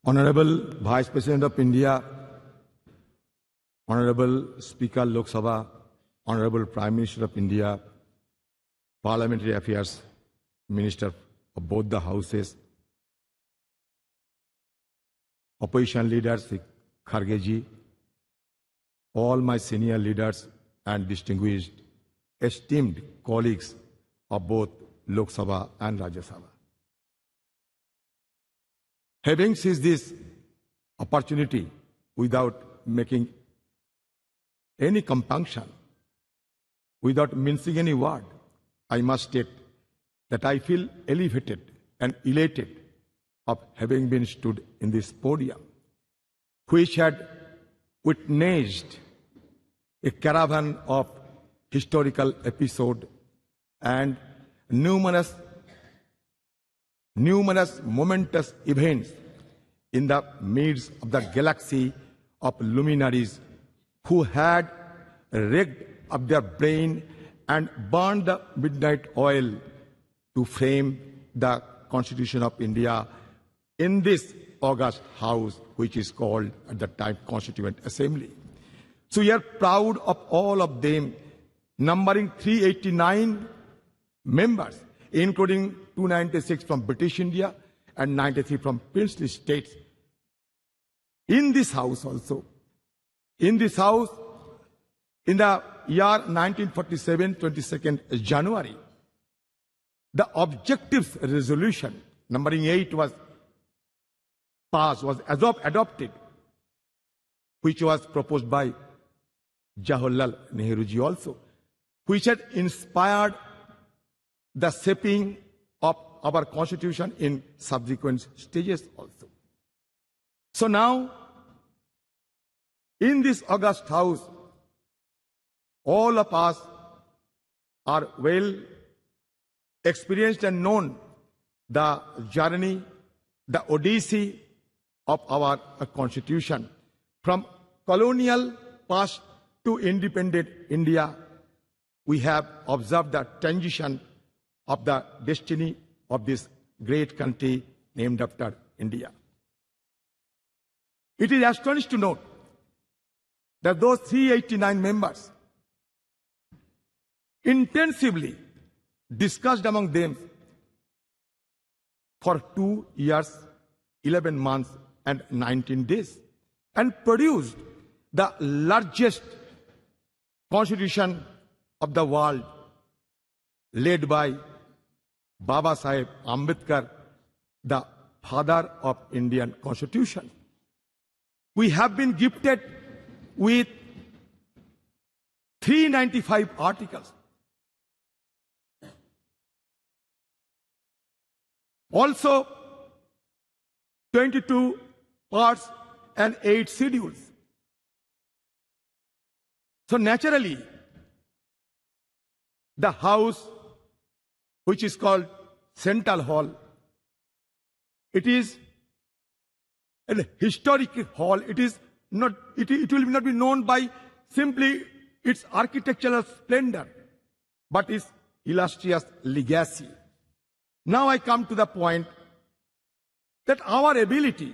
Honorable Vice President of India, Honorable Speaker Lok Sabha, Honorable Prime Minister of India, Parliamentary Affairs Minister of both the Houses, Opposition leaders, Kharge ji, all my senior leaders and distinguished, esteemed colleagues of both Lok Sabha and Rajya Sabha. Having seized this opportunity without making any compunction, without mincing any word, I must state that I feel elevated and elated of having been stood in this podium, which had witnessed a caravan of historical episodes and numerous momentous events in the midst of the galaxy of luminaries who had rigged up their brain and burned the midnight oil to frame the Constitution of India in this august house, which is called at the time Constituent Assembly. So we are proud of all of them, numbering 389 members, including 296 from British India and 93 from princely states. In this house also, in this house, in the year 1947, 22nd January, the objectives resolution, numbering 8, was passed, was adopted, which was proposed by Jawaharlal Nehru ji also, which had inspired the shaping of our constitution in subsequent stages also. So now, in this august house, all of us are well experienced and known the journey, the odyssey of our constitution. From colonial past to independent India, we have observed the transition of the destiny of this great country named after India. It is astonishing to note that those 389 members intensively discussed among them for 2 years, 11 months and 19 days and produced the largest constitution of the world, led by Baba Saheb Ambedkar, the father of Indian Constitution. We have been gifted with 395 articles. Also, 22 parts and 8 schedules. So naturally, the house, which is called Central Hall, it is a historic hall. It is not. It will not be known by simply its architectural splendor, but its illustrious legacy. Now I come to the point that our ability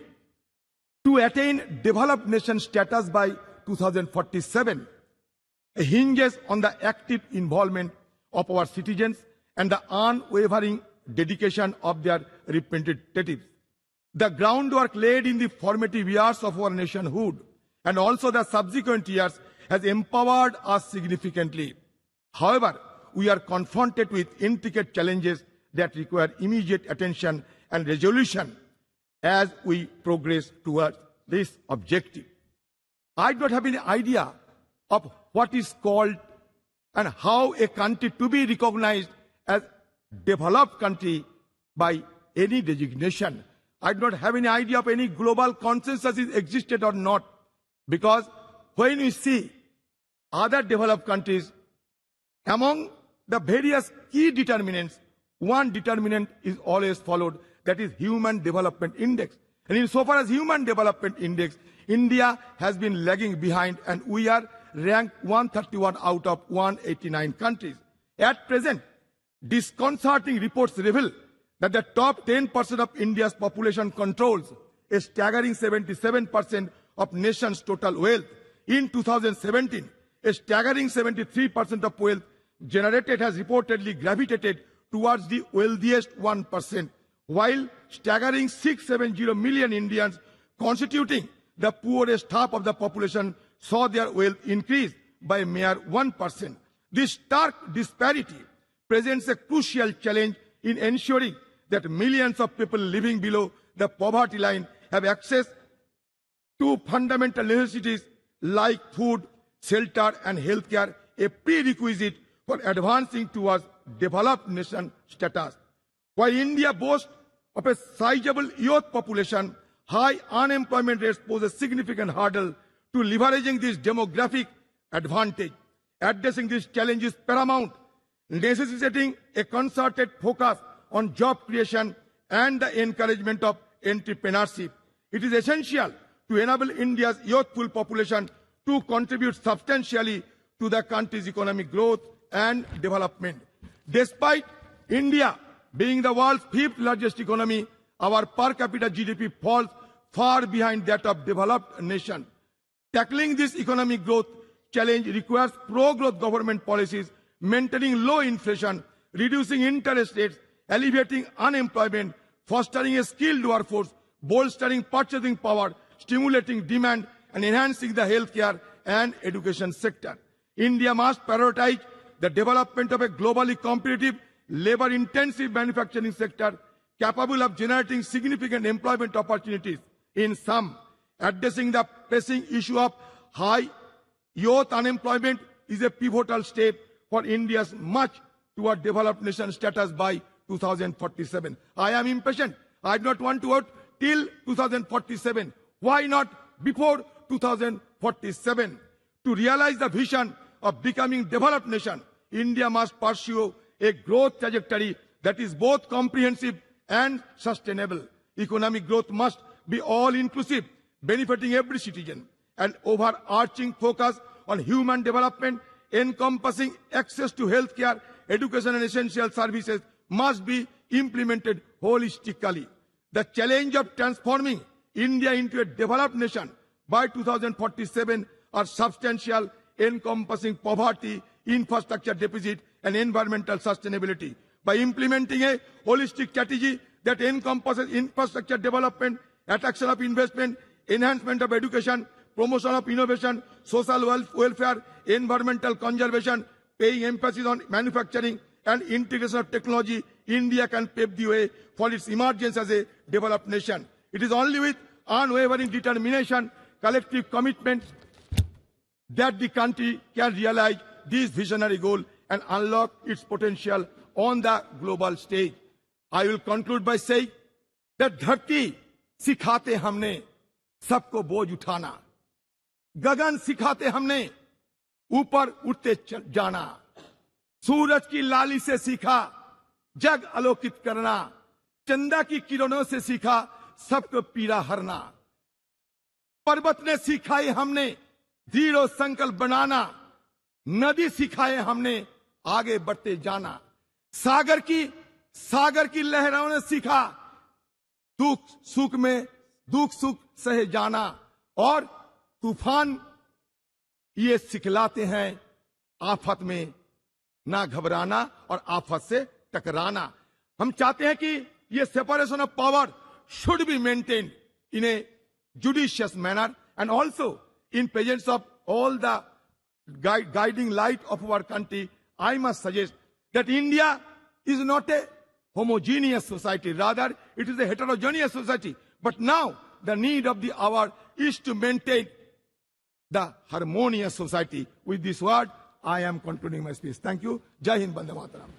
to attain developed nation status by 2047 hinges on the active involvement of our citizens and the unwavering dedication of their representatives. The groundwork laid in the formative years of our nationhood and also the subsequent years has empowered us significantly. However, we are confronted with intricate challenges that require immediate attention and resolution as we progress towards this objective. I don't have any idea of what is called and how a country to be recognized as developed country by any designation. I do not have any idea of any global consensus is existed or not, because when we see other developed countries, among the various key determinants, one determinant is always followed, that is Human Development Index. And insofar as Human Development Index, India has been lagging behind and we are ranked 131 out of 189 countries. At present, disconcerting reports reveal that the top 10% of India's population controls a staggering 77% of nation's total wealth. In 2017, a staggering 73% of wealth generated has reportedly gravitated towards the wealthiest 1%, while staggering 670 million Indians constituting the poorest half of the population saw their wealth increase by a mere 1%. This stark disparity presents a crucial challenge in ensuring that millions of people living below the poverty line have access to fundamental necessities like food, shelter and healthcare, a prerequisite for advancing towards developed nation status. While India boasts of a sizable youth population, high unemployment rates pose a significant hurdle to leveraging this demographic advantage. Addressing this challenge is paramount, necessitating a concerted focus on job creation and the encouragement of entrepreneurship. It is essential to enable India's youthful population to contribute substantially to the country's economic growth and development. Despite India being the world's fifth largest economy, our per capita GDP falls far behind that of developed nations. Tackling this economic growth challenge requires pro-growth government policies, maintaining low inflation, reducing interest rates, alleviating unemployment, fostering a skilled workforce, bolstering purchasing power, stimulating demand, and enhancing the healthcare and education sector. India must prioritize the development of a globally competitive, labor-intensive manufacturing sector capable of generating significant employment opportunities. In sum, addressing the pressing issue of high youth unemployment is a pivotal step for India's march toward developed nation status by 2047. I am impatient. I do not want to vote till 2047. Why not before 2047? To realize the vision of becoming developed nation, India must pursue a growth trajectory that is both comprehensive and sustainable. Economic growth must be all-inclusive, benefiting every citizen. An overarching focus on human development, encompassing access to healthcare, education and essential services must be implemented holistically. The challenge of transforming India into a developed nation by 2047 are substantial, encompassing poverty, infrastructure deficit and environmental sustainability. By implementing a holistic strategy that encompasses infrastructure development, attraction of investment, enhancement of education, promotion of innovation, social welfare, environmental conservation, paying emphasis on manufacturing and integration of technology, India can pave the way for its emergence as a developed nation. It is only with unwavering determination, collective commitment that the country can realize this visionary goal and unlock its potential on the global stage. I will conclude by saying that धरती सिखाते हमने सबको बोझ उठाना, गगन सिखाते हमने ऊपर उठते जाना, सूरज की लाली से सीखा जग आलोकित करना, चंदा की किरणों से सीखा सबको पीड़ा हरना, पर्वत ने सिखाए हमने दृढ़ संकल्प बनाना, नदी सिखाए हमने आगे बढ़ते जाना, सागर की लहरों ने सीखा दुख सुख सहे जाना, और तूफान ये सिखलाते हैं आफत में ना घबराना और आफत से टकराना. हम चाहते हैं कि ये separation of power should be maintained in a judicious manner and also in presence of all the guiding light of our country. I must suggest that India is not a homogeneous society, rather it is a heterogeneous society. But now the need of the hour is to maintain the harmonious society. With this word, I am concluding my speech. Thank you. Jai Hind, Bande Mataram.